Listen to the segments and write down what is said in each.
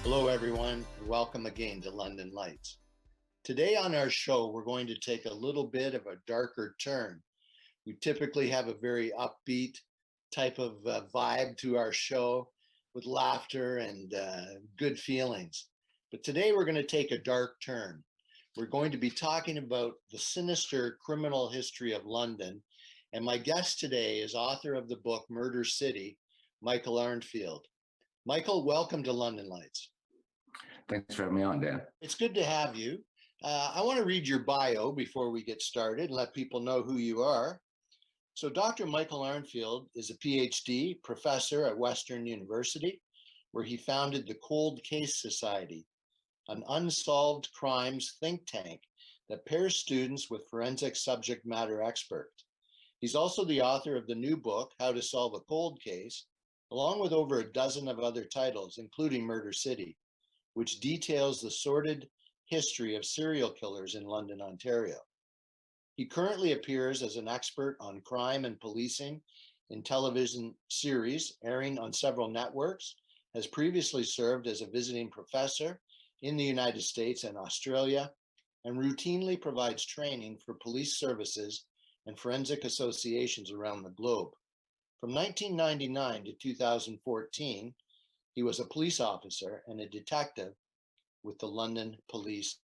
Hello, everyone, and welcome again to London Lights. Today on our show, we're going to take a little bit of a darker turn. We typically have a very upbeat type of vibe to our show with laughter and good feelings. But today we're going to take a dark turn. We're going to be talking about the sinister criminal history of London. And my guest today is author of the book Murder City, Michael Arntfield. Michael, welcome to London Lights. Thanks for having me on, Dan. It's good to have you. I want to read your bio before we get started and let people know who you are. So Dr. Michael Arntfield is a PhD professor at Western University, where he founded the Cold Case Society, an unsolved crimes think tank that pairs students with forensic subject matter experts. He's also the author of the new book, How to Solve a Cold Case, along with over a dozen of other titles, including Murder City, which details the sordid history of serial killers in London, Ontario. He currently appears as an expert on crime and policing in television series airing on several networks, has previously served as a visiting professor in the United States and Australia, and routinely provides training for police services and forensic associations around the globe. From 1999 to 2014, he was a police officer and a detective with the London Police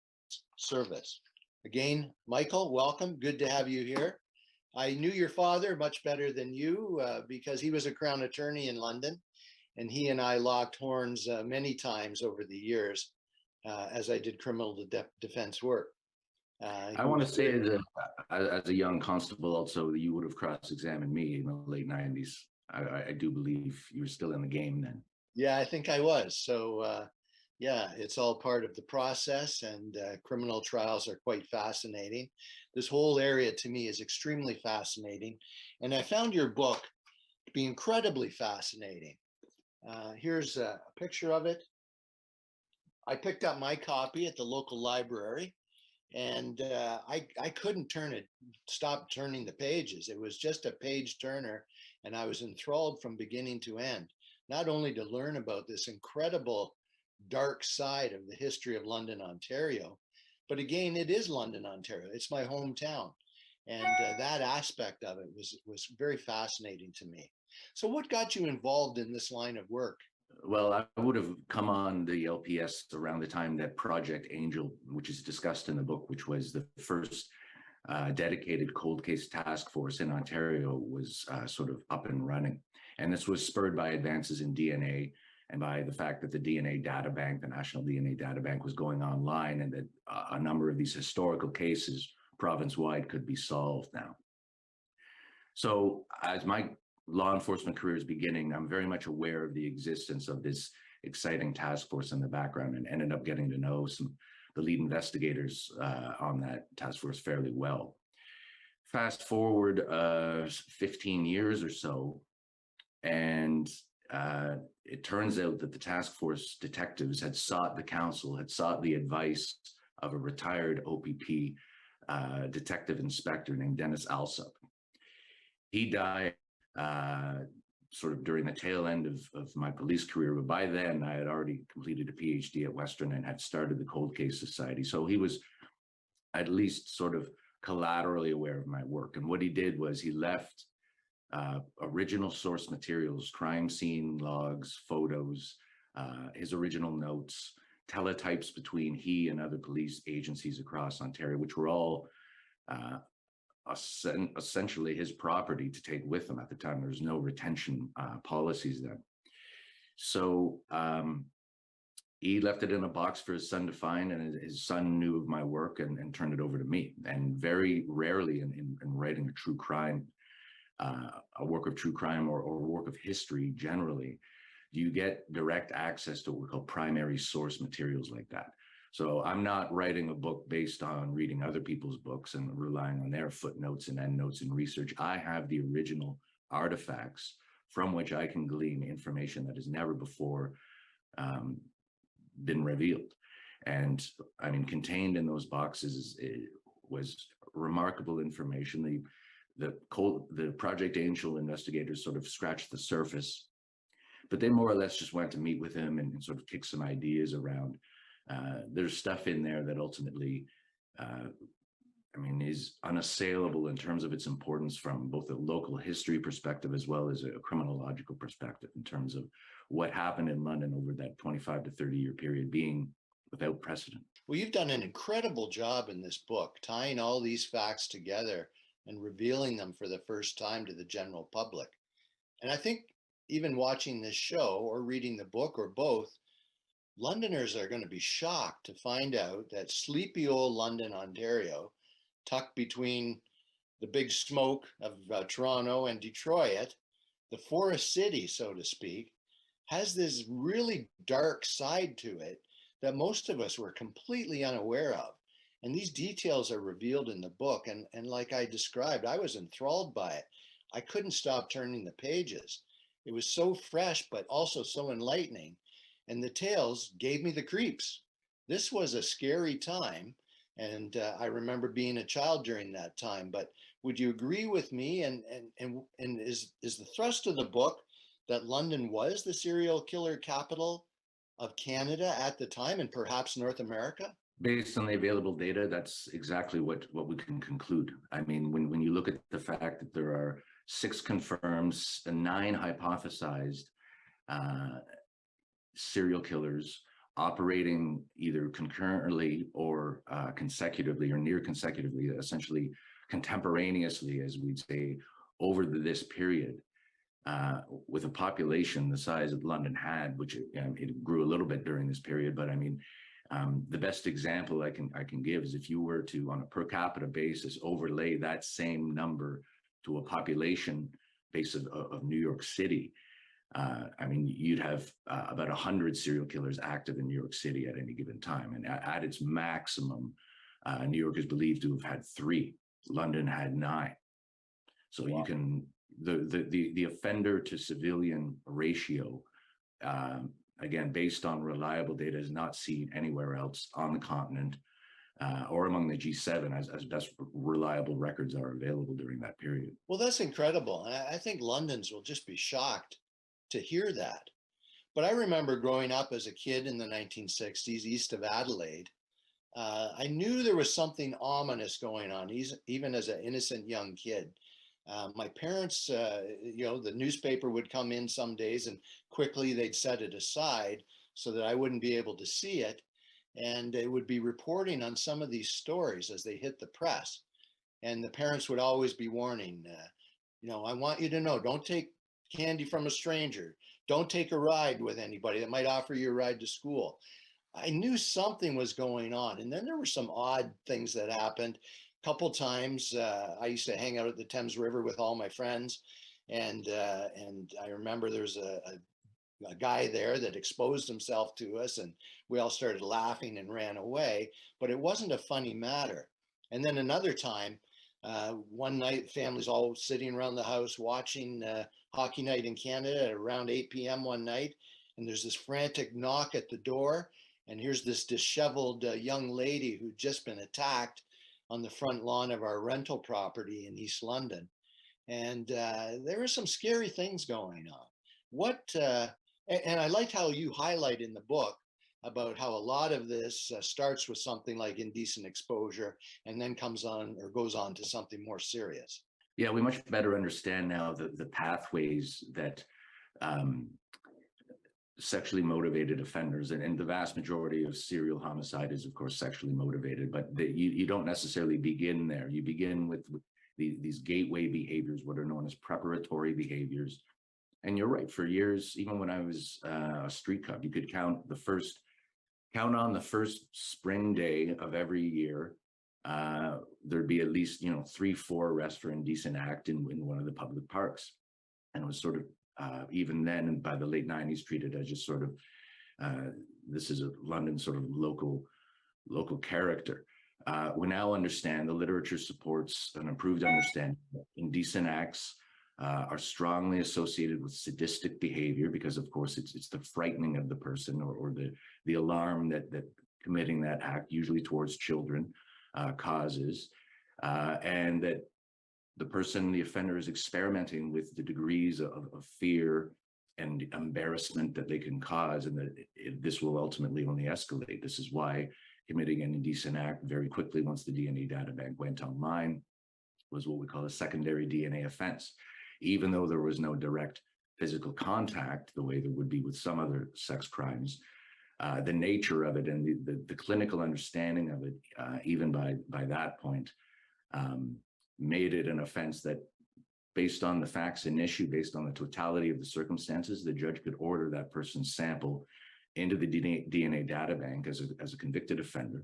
Service. Again, Michael, welcome. Good to have you here. I knew your father much better than you because he was a Crown attorney in London, and he and I locked horns many times over the years as I did criminal defense work. I want to say that as a young constable, also, you would have cross-examined me in the late 90s. I do believe you were still in the game then. Yeah, I think I was. So, yeah, it's all part of the process, and criminal trials are quite fascinating. This whole area to me is extremely fascinating. And I found your book to be incredibly fascinating. Here's a picture of it. I picked up my copy at the local library, and I couldn't stop turning the pages. It was just a page turner, and I was enthralled from beginning to end. Not only to learn about this incredible dark side of the history of London, Ontario, but again, it is London, Ontario. It's my hometown. And that aspect of it was very fascinating to me. So what got you involved in this line of work? Well, I would have come on the LPS around the time that Project Angel, which is discussed in the book, which was the first dedicated cold case task force in Ontario, was sort of up and running. And this was spurred by advances in DNA and by the fact that the DNA data bank, the National DNA Data Bank, was going online, and that a number of these historical cases province-wide could be solved now. So as my law enforcement career is beginning, I'm very much aware of the existence of this exciting task force in the background, and ended up getting to know the lead investigators on that task force fairly well. Fast forward 15 years or so, and it turns out that the task force detectives had sought the advice of a retired OPP detective inspector named Dennis Alsop. He died sort of during the tail end of my police career, but by then I had already completed a PhD at Western and had started the Cold Case Society. So he was at least sort of collaterally aware of my work. And what he did was he left original source materials, crime scene logs, photos, his original notes, teletypes between he and other police agencies across Ontario, which were all essentially his property to take with him. At the time, there was no retention policies then. So he left it in a box for his son to find, and his son knew of my work and turned it over to me. And very rarely in writing a true crime, a work of true crime or a work of history generally, do you get direct access to what we call primary source materials like that. So I'm not writing a book based on reading other people's books and relying on their footnotes and endnotes and research. I have the original artifacts from which I can glean information that has never before been revealed. And I mean, contained in those boxes was remarkable information. The Project Angel investigators sort of scratched the surface, but they more or less just wanted to meet with him and sort of kick some ideas around. There's stuff in there that ultimately, I mean, is unassailable in terms of its importance from both a local history perspective as well as a criminological perspective in terms of what happened in London over that 25 to 30 year period being without precedent. Well, you've done an incredible job in this book, tying all these facts together and revealing them for the first time to the general public. And I think even watching this show or reading the book or both, Londoners are going to be shocked to find out that sleepy old London, Ontario, tucked between the big smoke of Toronto and Detroit, the forest city, so to speak, has this really dark side to it that most of us were completely unaware of. And these details are revealed in the book. And like I described, I was enthralled by it. I couldn't stop turning the pages. It was so fresh, but also so enlightening. And the tales gave me the creeps. This was a scary time. And I remember being a child during that time. But would you agree with me? And is the thrust of the book that London was the serial killer capital of Canada at the time and perhaps North America? Based on the available data, that's exactly what we can conclude. I mean, when you look at the fact that there are 6 confirmed and 9 hypothesized serial killers operating either concurrently or consecutively or near consecutively, essentially contemporaneously, as we'd say, over this period, with a population the size that London had, which it grew a little bit during this period. But I mean, the best example I can give is if you were to, on a per capita basis, overlay that same number to a population base of New York City. I mean, you'd have about 100 serial killers active in New York City at any given time. And at its maximum, New York is believed to have had 3. London had 9. So wow. You can, the offender to civilian ratio, again, based on reliable data, is not seen anywhere else on the continent or among the G7 as best reliable records are available during that period. Well, that's incredible. And I think Londoners will just be shocked to hear that. But I remember growing up as a kid in the 1960s, east of Adelaide. I knew there was something ominous going on, even as an innocent young kid. My parents, the newspaper would come in some days and quickly they'd set it aside so that I wouldn't be able to see it. And they would be reporting on some of these stories as they hit the press. And the parents would always be warning, I want you to know, don't take candy from a stranger. Don't take a ride with anybody that might offer you a ride to school. I knew something was going on. And then there were some odd things that happened. A couple times I used to hang out at the Thames River with all my friends. And I remember there's a guy there that exposed himself to us and we all started laughing and ran away, but it wasn't a funny matter. And then another time, one night, families all sitting around the house watching Hockey Night in Canada at around 8 p.m. one night. And there's this frantic knock at the door. And here's this disheveled young lady who'd just been attacked on the front lawn of our rental property in East London. And there were some scary things going on. And I liked how you highlight in the book about how a lot of this starts with something like indecent exposure and then goes on to something more serious. Yeah, we much better understand now the pathways that sexually motivated offenders, and the vast majority of serial homicide is, of course, sexually motivated, but you don't necessarily begin there. You begin with these gateway behaviors, what are known as preparatory behaviors. And you're right, for years, even when I was a street cop, you could count on the first spring day of every year, there'd be at least 3-4 arrests for indecent act in one of the public parks. And it was sort of even then, and by the late 90s, treated as just sort of this is a London sort of local character. We now understand, the literature supports an improved understanding that indecent acts are strongly associated with sadistic behavior, because of course it's the frightening of the person or the alarm that committing that act, usually towards children, causes, and that the offender is experimenting with the degrees of fear and embarrassment that they can cause, and that this will ultimately only escalate. This is why committing an indecent act very quickly, once the DNA data bank went online, was what we call a secondary DNA offense. Even though there was no direct physical contact, the way there would be with some other sex crimes, the nature of it and the clinical understanding of it, even by that point, made it an offense that, based on the facts in issue, based on the totality of the circumstances, the judge could order that person's sample into the DNA data bank as a convicted offender,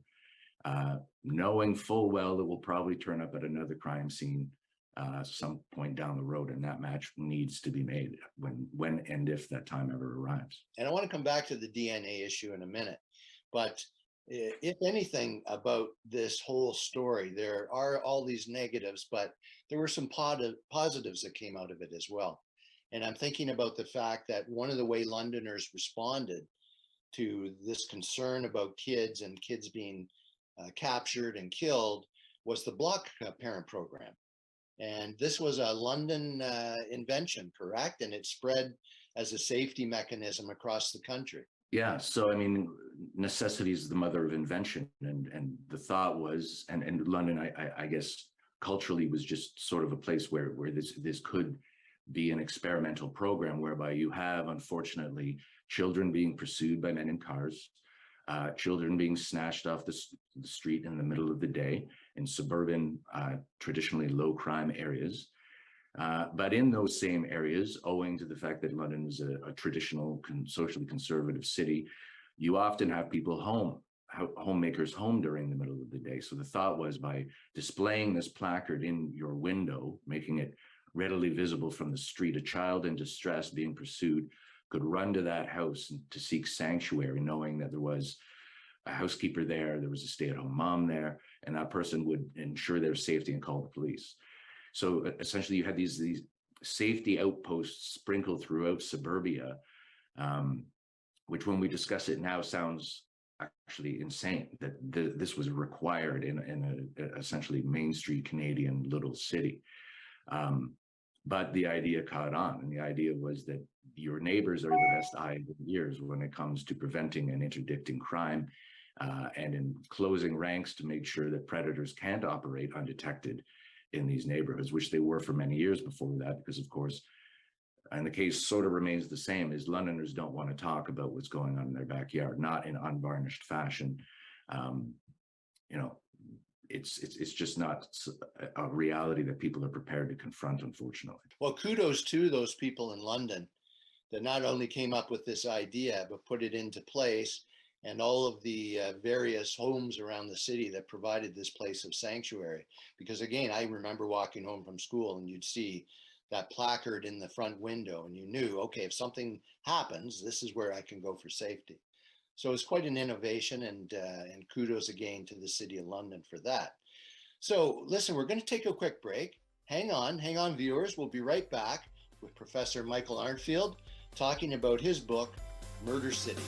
knowing full well that will probably turn up at another crime scene some point down the road, and that match needs to be made when and if that time ever arrives. And I want to come back to the DNA issue in a minute, but if anything about this whole story, there are all these negatives, but there were some positives that came out of it as well. And I'm thinking about the fact that one of the way Londoners responded to this concern about kids and kids being captured and killed was the block parent program. And this was a London invention, correct? And it spread as a safety mechanism across the country. Yeah, so I mean, necessity is the mother of invention, and the thought was, and London, I guess, culturally was just sort of a place where this could be an experimental program whereby you have, unfortunately, children being pursued by men in cars, children being snatched off the street in the middle of the day in suburban, traditionally low crime areas. But in those same areas, owing to the fact that London is a traditional, socially conservative city, you often have people homemakers home during the middle of the day. So the thought was, by displaying this placard in your window, making it readily visible from the street, a child in distress being pursued could run to that house to seek sanctuary, knowing that there was a housekeeper there, there was a stay-at-home mom there, and that person would ensure their safety and call the police. So essentially, you had these safety outposts sprinkled throughout suburbia, which, when we discuss it now, sounds actually insane that this was required in a essentially Main Street Canadian little city. But the idea caught on, and the idea was that your neighbors are the best eyes and ears when it comes to preventing and interdicting crime, and in closing ranks to make sure that predators can't operate undetected in these neighborhoods, which they were for many years before that, because, of course, and the case sort of remains the same, is Londoners don't want to talk about what's going on in their backyard, not in unvarnished fashion. It's just not a reality that people are prepared to confront, unfortunately. Well, kudos to those people in London that not only came up with this idea, but put it into place, and all of the various homes around the city that provided this place of sanctuary. Because again, I remember walking home from school and you'd see that placard in the front window and you knew, okay, if something happens, this is where I can go for safety. So it's quite an innovation, and kudos again to the City of London for that. So listen, we're going to take a quick break. Hang on, viewers. We'll be right back with Professor Michael Arntfield talking about his book, Murder City.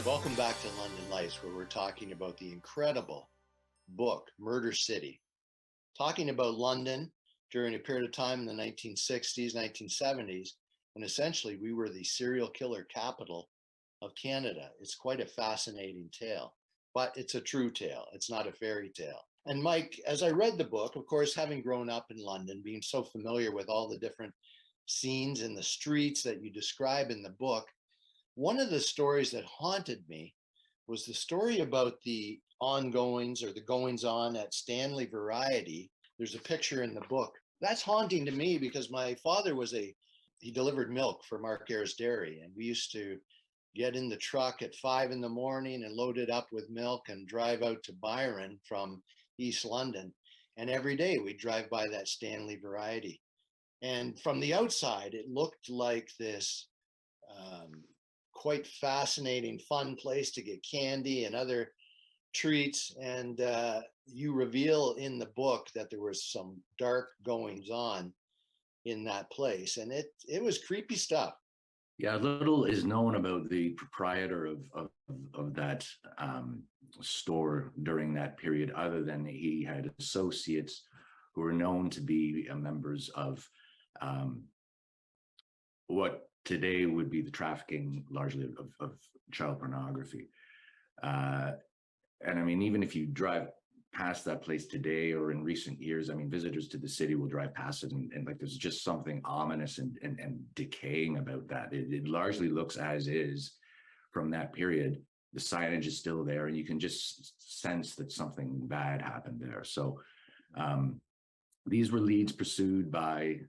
Welcome back to London Lights, where we're talking about the incredible book, Murder City. Talking about London during a period of time in the 1960s, 1970s, when essentially we were the serial killer capital of Canada. It's quite a fascinating tale, but it's a true tale. It's not a fairy tale. And Mike, as I read the book, of course, having grown up in London, being so familiar with all the different scenes in the streets that you describe in the book, one of the stories that haunted me was the story about the ongoings or the goings on at Stanley Variety. There's a picture in the book. That's haunting to me because my father he delivered milk for Mark Ayres Dairy, and we used to get in the truck at 5 a.m. and load it up with milk and drive out to Byron from East London. And every day we'd drive by that Stanley Variety. And from the outside, it looked like this quite fascinating, fun place to get candy and other treats. And you reveal in the book that there was some dark goings on in that place, and it was creepy stuff. Yeah, little is known about the proprietor of that store during that period, other than he had associates who were known to be members of um, what today would be the trafficking largely of child pornography. Uh, and I mean, even if you drive past that place today or in recent years, I mean, visitors to the city will drive past it and like there's just something ominous and decaying about that. It largely looks as is from that period. The signage is still there, and you can just sense that something bad happened there. So these were leads pursued by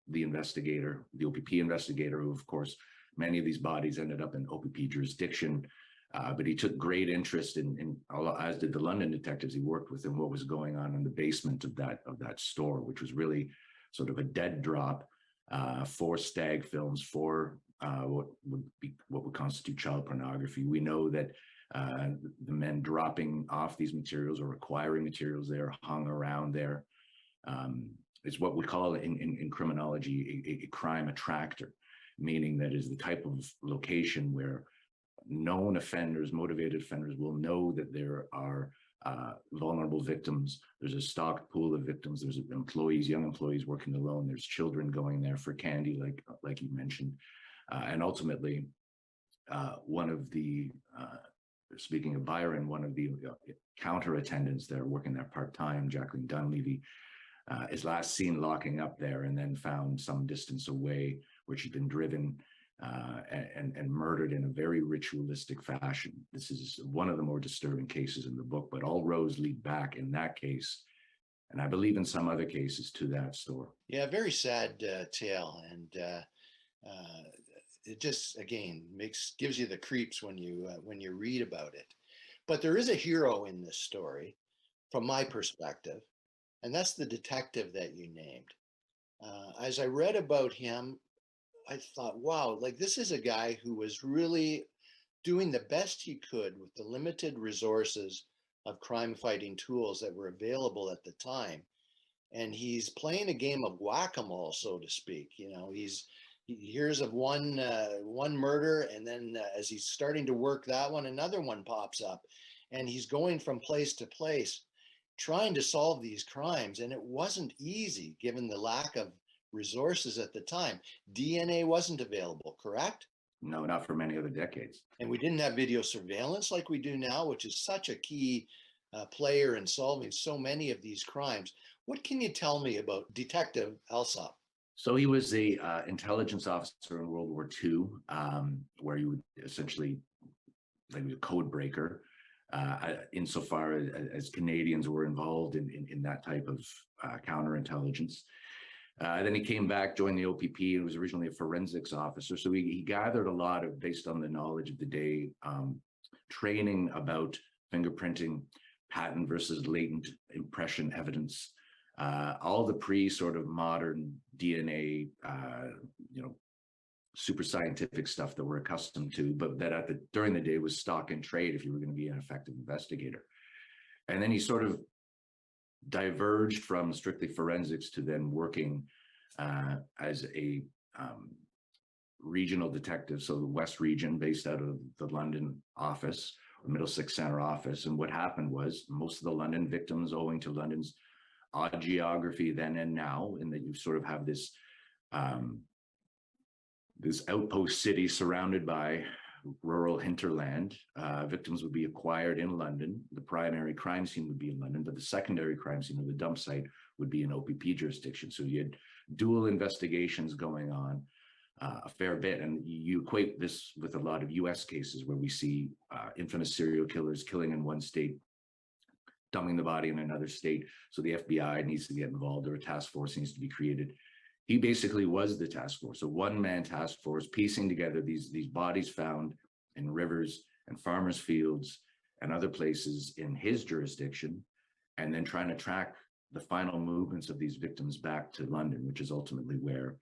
the investigator, the OPP investigator, who, of course, many of these bodies ended up in OPP jurisdiction. But he took great interest in, as did the London detectives he worked with, in what was going on in the basement of that store, which was really sort of a dead drop for stag films, for what would constitute child pornography. We know that the men dropping off these materials or acquiring materials there, hung around there, is what we call in criminology a crime attractor, meaning that is the type of location where known offenders, motivated offenders, will know that there are vulnerable victims. There's a stocked pool of victims. There's employees, young employees working alone. There's children going there for candy, like you mentioned. And ultimately, one of the, speaking of Byron, one of the counter attendants there working there part-time, Jacqueline Dunleavy, is last seen locking up there and then found some distance away, where she'd been driven and murdered in a very ritualistic fashion. This is one of the more disturbing cases in the book, but all roads lead back in that case, and I believe in some other cases, to that store. Yeah, very sad tale, and it just again gives you the creeps when you read about it. But there is a hero in this story, from my perspective, and that's the detective that you named. As I read about him, I thought, wow, like this is a guy who was really doing the best he could with the limited resources of crime fighting tools that were available at the time. And he's playing a game of whack-a-mole, so to speak. You know, he hears of one murder, and then as he's starting to work that one, another one pops up, and he's going from place to place trying to solve these crimes. And it wasn't easy given the lack of resources at the time. DNA wasn't available, correct? No, not for many other decades. And we didn't have video surveillance like we do now, which is such a key player in solving so many of these crimes. What can you tell me about Detective Alsop? So he was a intelligence officer in World War II, where you would essentially, like, he was a code breaker, insofar as Canadians were involved in that type of counterintelligence. Then he came back, joined the OPP, and was originally a forensics officer. So he gathered a lot of, based on the knowledge of the day, training about fingerprinting, patent versus latent impression evidence, all the pre-sort of modern DNA, super scientific stuff that we're accustomed to, but that during the day was stock in trade if you were going to be an effective investigator. And then he sort of diverged from strictly forensics to then working as a regional detective, so the West Region, based out of the London office, or Middlesex Center office. And what happened was most of the London victims, owing to London's odd geography then and now, in that you sort of have this this outpost city surrounded by rural hinterland. Victims would be acquired in London. The primary crime scene would be in London, but the secondary crime scene, or the dump site, would be in OPP jurisdiction. So you had dual investigations going on a fair bit. And you equate this with a lot of US cases where we see infamous serial killers killing in one state, dumping the body in another state. So the FBI needs to get involved, or a task force needs to be created. He basically was the task force, a one-man task force, piecing together these bodies found in rivers and farmers' fields and other places in his jurisdiction, and then trying to track the final movements of these victims back to London, which is ultimately where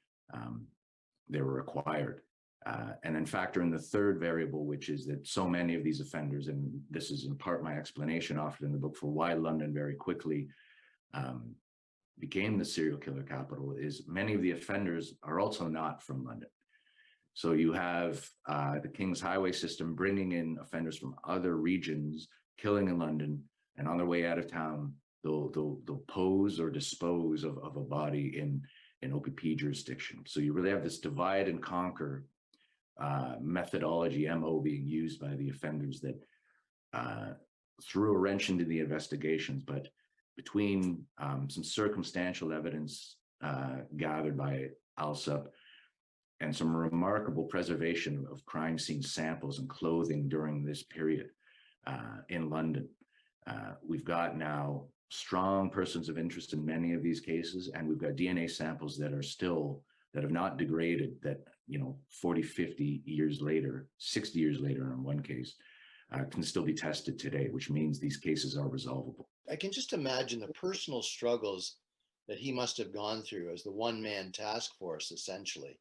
they were acquired. And then factor in the third variable, which is that so many of these offenders, and this is in part my explanation offered in the book for why London very quickly became the serial killer capital, is many of the offenders are also not from London. So you have the King's Highway system bringing in offenders from other regions, killing in London, and on their way out of town, they'll pose or dispose of a body in OPP jurisdiction. So you really have this divide and conquer methodology, MO, being used by the offenders that threw a wrench into the investigations. But between some circumstantial evidence gathered by Alsop and some remarkable preservation of crime scene samples and clothing during this period in London, we've got now strong persons of interest in many of these cases, and we've got DNA samples that are still, that have not degraded, that, 40, 50 years later, 60 years later in one case, can still be tested today, which means these cases are resolvable. I can just imagine the personal struggles that he must have gone through as the one-man task force, essentially,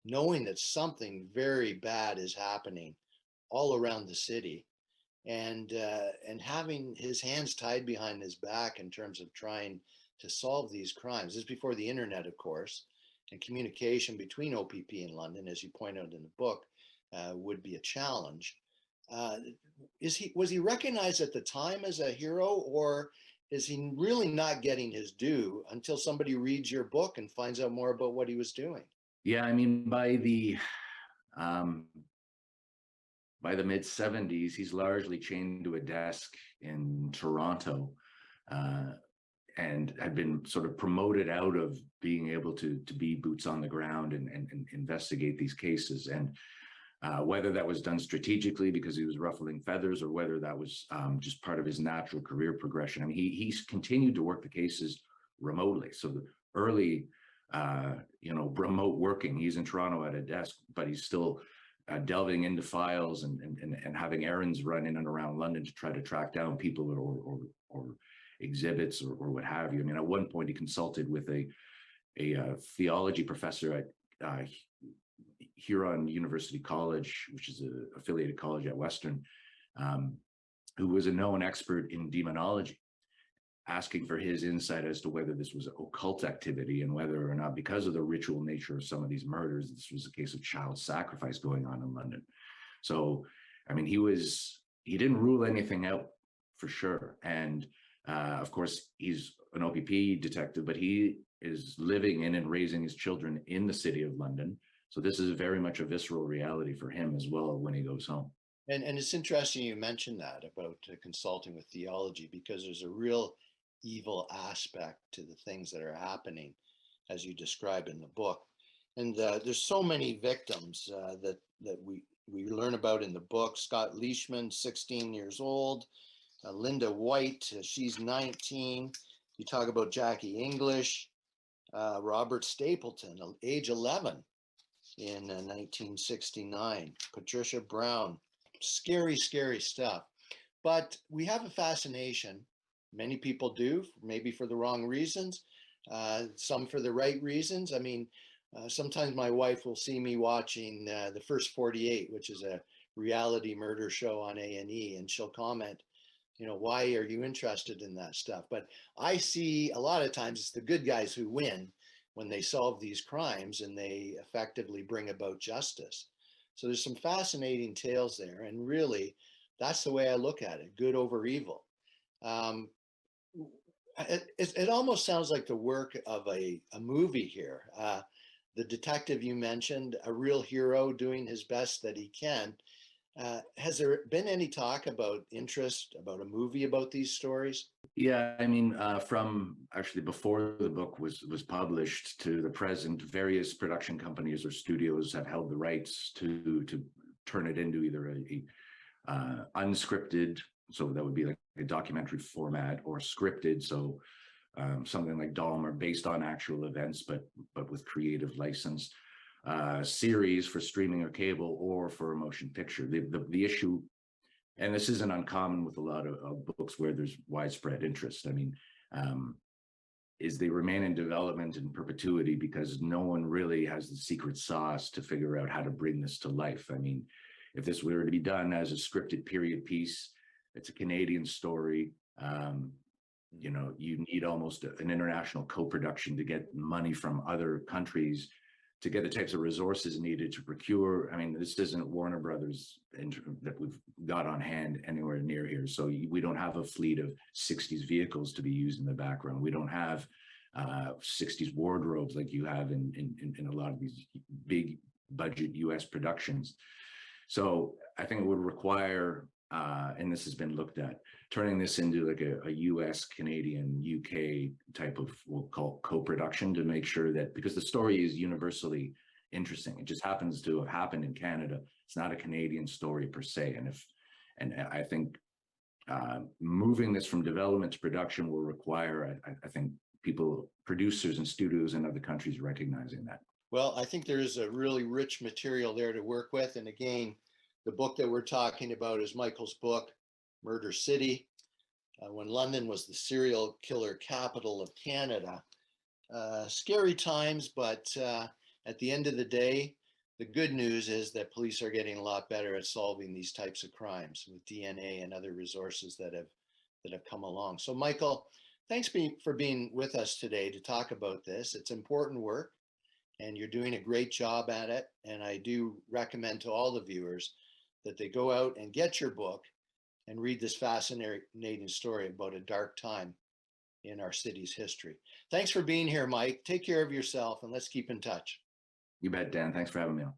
knowing that something very bad is happening all around the city, and having his hands tied behind his back in terms of trying to solve these crimes. This is before the internet, of course, and communication between OPP and London, as you point out in the book, would be a challenge. Was he recognized at the time as a hero, or is he really not getting his due until somebody reads your book and finds out more about what he was doing? Yeah, I mean, by the mid 70s, he's largely chained to a desk in Toronto, and had been sort of promoted out of being able to be boots on the ground and investigate these cases. And whether that was done strategically because he was ruffling feathers, or whether that was just part of his natural career progression. I mean, he's continued to work the cases remotely. So the early, remote working, he's in Toronto at a desk, but he's still delving into files and having errands run in and around London to try to track down people or exhibits or what have you. I mean, at one point he consulted with a theology professor at Huron University College, which is an affiliated college at Western, who was a known expert in demonology, asking for his insight as to whether this was occult activity and whether or not, because of the ritual nature of some of these murders, this was a case of child sacrifice going on in London. So, I mean, he didn't rule anything out for sure. And of course, he's an OPP detective, but he is living in and raising his children in the city of London. So this is very much a visceral reality for him as well when he goes home. And it's interesting you mentioned that about consulting with theology, because there's a real evil aspect to the things that are happening, as you describe in the book. And there's so many victims that we learn about in the book. Scott Leishman, 16 years old. Linda White, she's 19. You talk about Jackie English. Robert Stapleton, age 11 in 1969. Patricia Brown. Scary, scary stuff. But we have a fascination. Many people do, maybe for the wrong reasons, some for the right reasons. I mean, sometimes my wife will see me watching The First 48, which is a reality murder show on A&E, and she'll comment, why are you interested in that stuff? But I see a lot of times it's the good guys who win when they solve these crimes and they effectively bring about justice. So there's some fascinating tales there. And really, that's the way I look at it, good over evil. It almost sounds like the work of a movie here. The detective you mentioned, a real hero doing his best that he can. Has there been any talk about interest, about a movie about these stories? Yeah, I mean, from actually before the book was published to the present, various production companies or studios have held the rights to turn it into either a unscripted, so that would be like a documentary format, or scripted, so something like Dahmer, based on actual events, but with creative license. Series for streaming or cable, or for a motion picture. The issue, and this isn't uncommon with a lot of books where there's widespread interest, I mean, is they remain in development in perpetuity because no one really has the secret sauce to figure out how to bring this to life. I mean, if this were to be done as a scripted period piece, it's a Canadian story. You need almost an international co-production to get money from other countries to get the types of resources needed to procure. I mean, this isn't Warner Brothers that we've got on hand anywhere near here. So we don't have a fleet of 60s vehicles to be used in the background. We don't have 60s wardrobes like you have in a lot of these big budget US productions. So I think it would require, and this has been looked at, turning this into like a US, Canadian, UK type of, we'll call co-production, to make sure that, because the story is universally interesting. It just happens to have happened in Canada. It's not a Canadian story per se. And I think moving this from development to production will require, I think, people, producers and studios in other countries recognizing that. Well, I think there is a really rich material there to work with. And again, the book that we're talking about is Michael's book, Murder City, when London was the serial killer capital of Canada. Scary times, but at the end of the day, the good news is that police are getting a lot better at solving these types of crimes with DNA and other resources that have come along. So Michael, thanks for being with us today to talk about this. It's important work, and you're doing a great job at it. And I do recommend to all the viewers that they go out and get your book and read this fascinating story about a dark time in our city's history. Thanks for being here, Mike. Take care of yourself, and let's keep in touch. You bet, Dan. Thanks for having me on.